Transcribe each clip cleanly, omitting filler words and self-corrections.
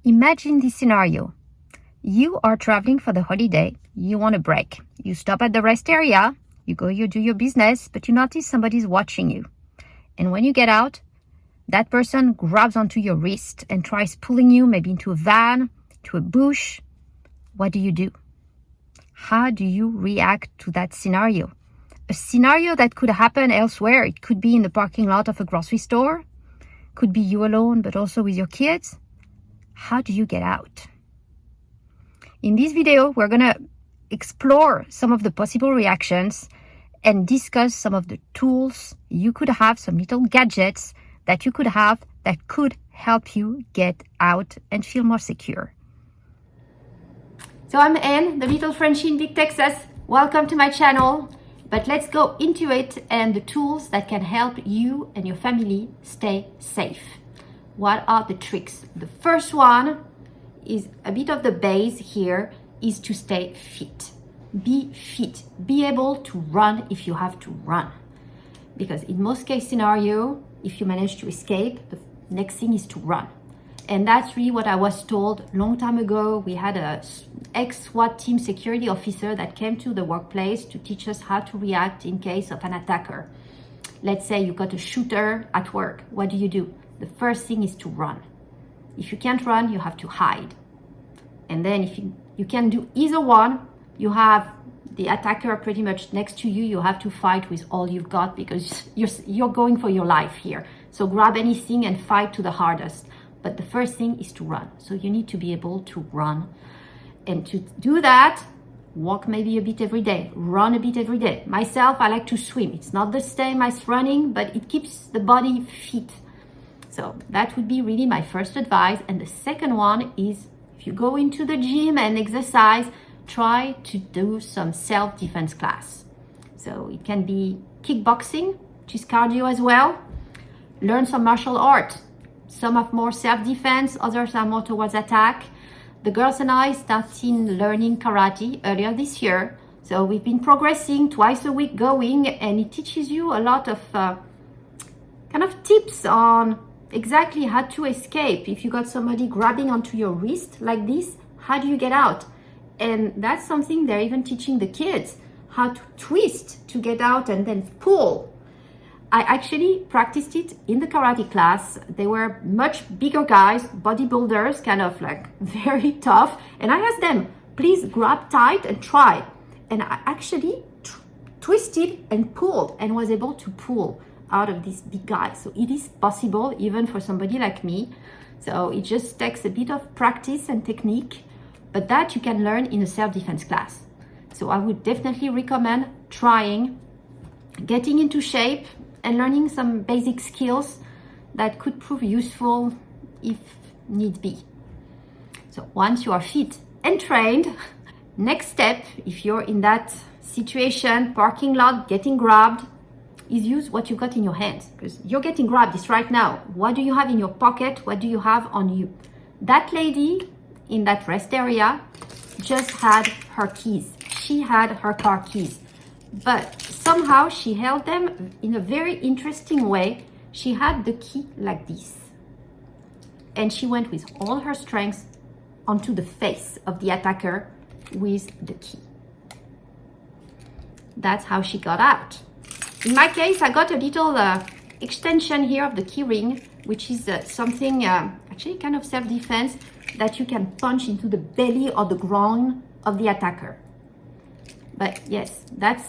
Imagine this scenario. You are traveling for the holiday. You want a break. You stop at the rest area. You do your business, but you notice somebody's watching you. And when you get out, that person grabs onto your wrist and tries pulling you maybe into a van, to a bush. What do? How do you react to that scenario? A scenario that could happen elsewhere. It could be in the parking lot of a grocery store. Could be you alone, but also with your kids. How do you get out? In this video, we're going to explore some of the possible reactions and discuss some of the tools you could have, some little gadgets that you could have that could help you get out and feel more secure. So I'm Anne, the little Frenchie in Big Texas. Welcome to my channel. But let's go into it and the tools that can help you and your family stay safe. What are the tricks? The first one is a bit of the base here is to stay fit. Be fit. Be able to run if you have to run. Because in most case scenario, if you manage to escape, the next thing is to run. And that's really what I was told long time ago. We had a ex-SWAT team security officer that came to the workplace to teach us how to react in case of an attacker. Let's say you got a shooter at work. What do? The first thing is to run. If you can't run, you have to hide. And then if you can do either one, you have the attacker pretty much next to you. You have to fight with all you've got because you're going for your life here. So grab anything and fight to the hardest. But the first thing is to run. So you need to be able to run. And to do that, walk maybe a bit every day, run a bit every day. Myself, I like to swim. It's not the same as running, but it keeps the body fit. So that would be really my first advice. And the second one is if you go into the gym and exercise, try to do some self-defense class. So it can be kickboxing, which is cardio as well. Learn some martial art. Some have more self-defense, others are more towards attack. The girls and I started learning karate earlier this year. So we've been progressing twice a week going, and it teaches you a lot of kind of tips on exactly how to escape. If you got somebody grabbing onto your wrist like this, how do you get out? And that's something they're even teaching the kids, how to twist to get out and then pull. I actually practiced it in the karate class. They were much bigger guys, bodybuilders, kind of like very tough. And I asked them, please grab tight and try. And I actually twisted and pulled and was able to pull out of this big guy. So it is possible even for somebody like me. So it just takes a bit of practice and technique, but that you can learn in a self-defense class. So I would definitely recommend trying, getting into shape, and learning some basic skills that could prove useful if need be. So once you are fit and trained, next step, if you're in that situation, parking lot, getting grabbed, is use what you got in your hands. Because you're getting grabbed, it's right now. What do you have in your pocket? What do you have on you? That lady in that rest area just had her keys. She had her car keys. But somehow she held them in a very interesting way. She had the key like this. And she went with all her strength onto the face of the attacker with the key. That's how she got out. In my case, I got a little extension here of the key ring, which is something actually kind of self-defense that you can punch into the belly or the groin of the attacker. But yes, that's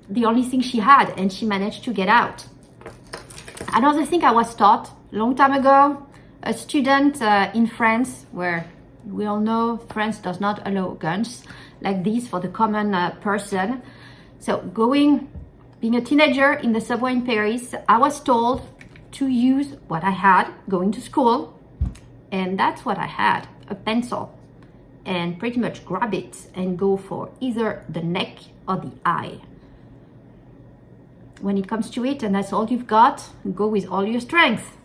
the only thing she had, and she managed to get out. Another thing I was taught a long time ago, a student in France, where we all know France does not allow guns like this for the common person. So being a teenager in the subway in Paris, I was told to use what I had going to school, and that's what I had, a pencil, and pretty much grab it and go for either the neck or the eye. When it comes to it, and that's all you've got, go with all your strength.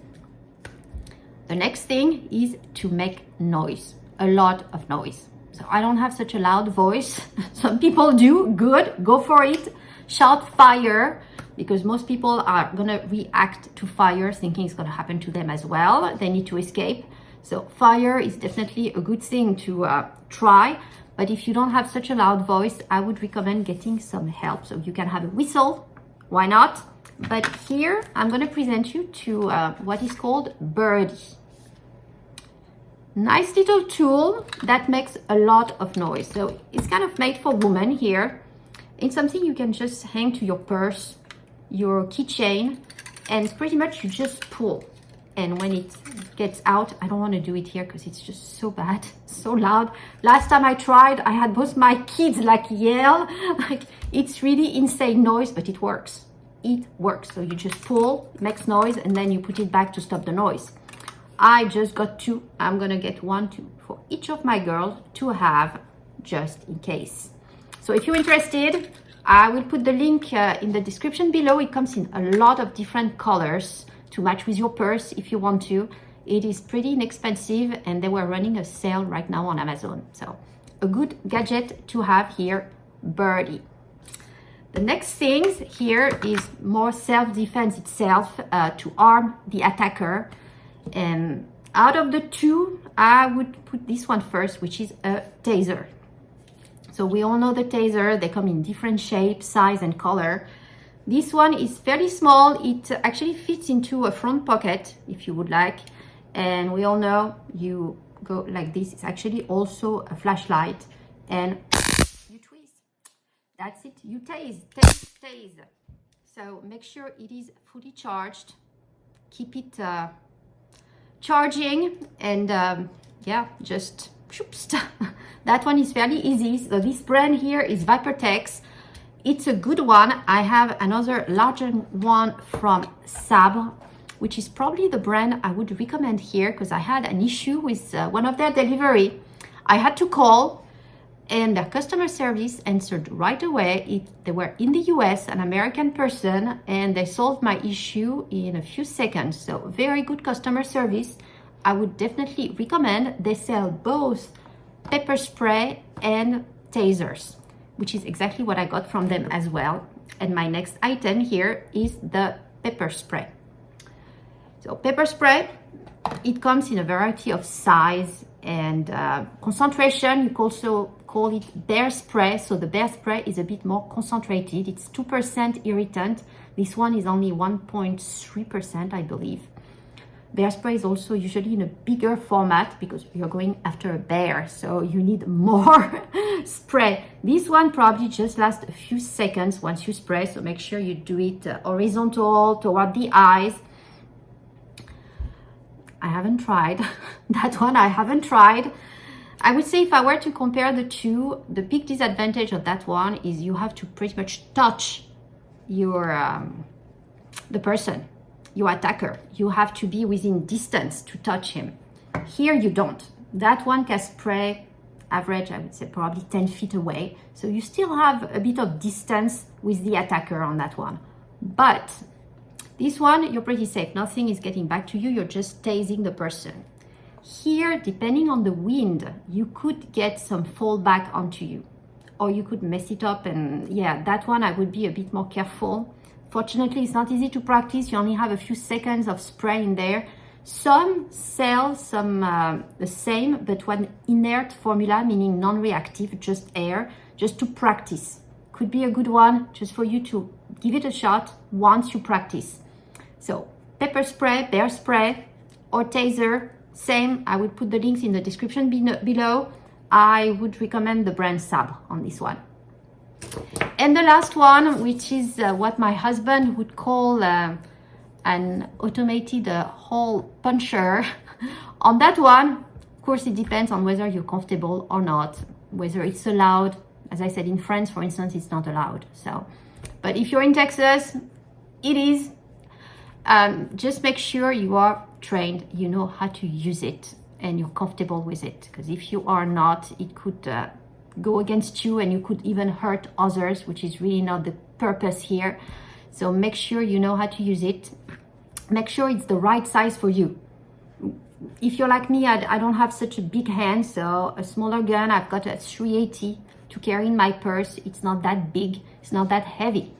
The next thing is to make noise, a lot of noise. So I don't have such a loud voice. Some people do, good, go for it. Shout fire, because most people are gonna react to fire thinking it's gonna happen to them as well. They need to escape. So fire is definitely a good thing to try. But if you don't have such a loud voice, I would recommend getting some help. So you can have a whistle, why not? But here I'm going to present you to what is called Birdie. Nice little tool that makes a lot of noise. So it's kind of made for women here. It's something you can just hang to your purse, your keychain, and pretty much you just pull. And when it gets out, I don't want to do it here because it's just so bad, so loud. Last time I tried, I had both my kids like yell. Like, it's really insane noise, but it works. It works. So you just pull, it makes noise, and then you put it back to stop the noise. I just got 2. I'm gonna get 1, 2 for each of my girls to have just in case. So if you're interested, I will put the link in the description below. It comes in a lot of different colors to match with your purse if you want to. It is pretty inexpensive, and they were running a sale right now on Amazon. So a good gadget to have here, Birdie. The next thing here is more self-defense itself to arm the attacker. And out of the 2, I would put this one first, which is a taser. So we all know the taser. They come in different shape, size, and color. This one is fairly small. It actually fits into a front pocket if you would like. And we all know you go like this. It's actually also a flashlight. And you twist. That's it. You tase, tase, tase. So make sure it is fully charged. Keep it charging. And yeah, just shoops. That one is fairly easy. So this brand here is VIPERTEK. It's a good one. I have another larger one from SABRE, which is probably the brand I would recommend here because I had an issue with one of their delivery. I had to call, and their customer service answered right away. They were in the US, an American person, and they solved my issue in a few seconds. So very good customer service. I would definitely recommend. They sell both pepper spray and tasers, which is exactly what I got from them as well. And my next item here is the pepper spray. So pepper spray, it comes in a variety of size and concentration. You can also call it bear spray. So the bear spray is a bit more concentrated. It's 2% irritant. This one is only 1.3%, I believe. Bear spray is also usually in a bigger format because you're going after a bear, so you need more spray. This one probably just lasts a few seconds once you spray, so make sure you do it horizontal toward the eyes. I haven't tried that one. I haven't tried. I would say if I were to compare the 2, the big disadvantage of that one is you have to pretty much touch your the person, your attacker. You have to be within distance to touch him. Here you don't. That one can spray average, I would say probably 10 feet away. So you still have a bit of distance with the attacker on that one. But this one, you're pretty safe. Nothing is getting back to you. You're just tasing the person. Here, depending on the wind, you could get some fall back onto you, or you could mess it up. And yeah, that one I would be a bit more careful. Fortunately, it's not easy to practice. You only have a few seconds of spray in there. Some sell some the same, but one inert formula, meaning non-reactive, just air, just to practice. Could be a good one just for you to give it a shot once you practice. So pepper spray, bear spray, or taser, same. I would put the links in the description below. I would recommend the brand SABRE on this one. And the last one, which is what my husband would call an automated hole puncher. On that one, of course, it depends on whether you're comfortable or not, whether it's allowed. As I said, in France, for instance, it's not allowed. So, but if you're in Texas, it is. Just make sure you are trained, you know how to use it, and you're comfortable with it. Because if you are not, it could go against you, and you could even hurt others, which is really not the purpose here. So make sure you know how to use it. Make sure it's the right size for you. If you're like me, I don't have such a big hand, so a smaller gun, I've got a 380 to carry in my purse. It's not that big, it's not that heavy.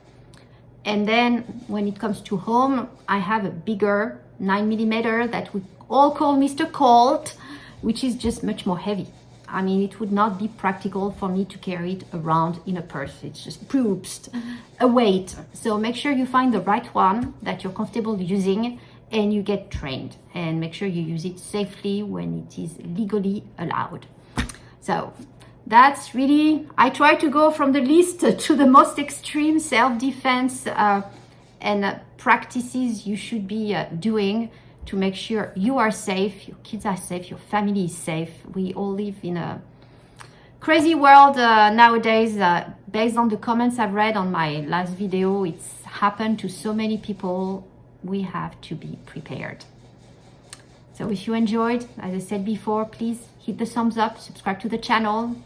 And then when it comes to home, I have a bigger 9mm that would all call Mr. Colt, which is just much more heavy. I mean, it would not be practical for me to carry it around in a purse. It's just proofs a weight. So make sure you find the right one that you're comfortable using and you get trained, and make sure you use it safely when it is legally allowed. So that's really, I try to go from the least to the most extreme self-defense and practices you should be doing to make sure you are safe, your kids are safe, your family is safe. We all live in a crazy world nowadays. Based on the comments I've read on my last video, it's happened to so many people. We have to be prepared. So if you enjoyed, as I said before, please hit the thumbs up, subscribe to the channel,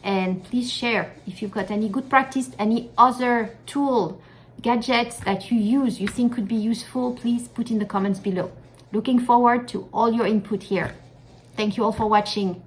and please share if you've got any good practice, any other tool, gadgets that you use, you think could be useful. Please put in the comments below. Looking forward to all your input here. Thank you all for watching.